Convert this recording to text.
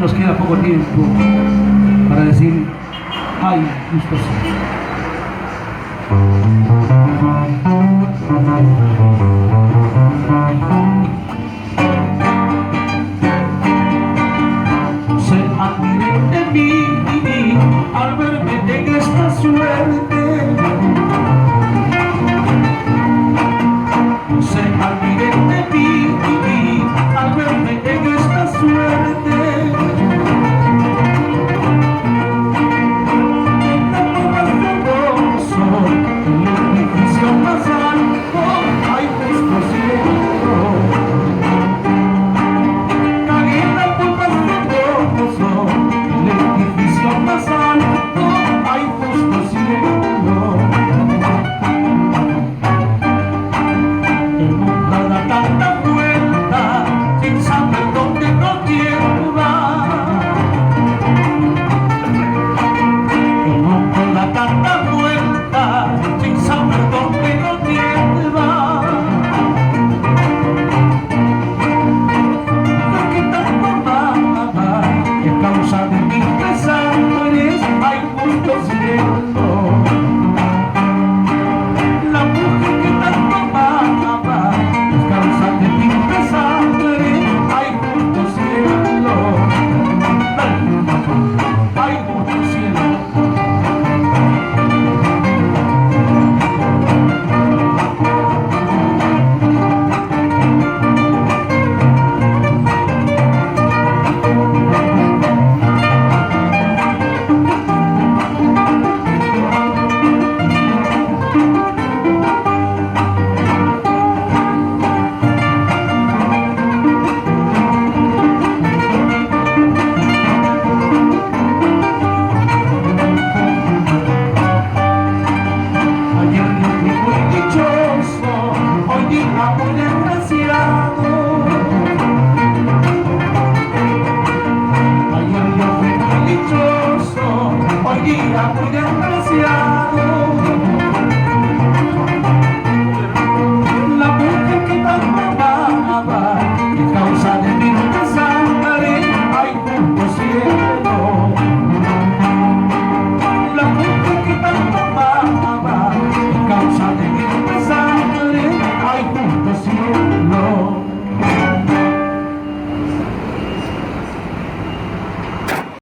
Nos queda poco tiempo para decir, ay, justo sí. Se admiren de mí al verme en esta suerte. Se admiren de mí al verme en esta suerte. Ayer yo fui muy dichoso, hoy día muy desgraciado.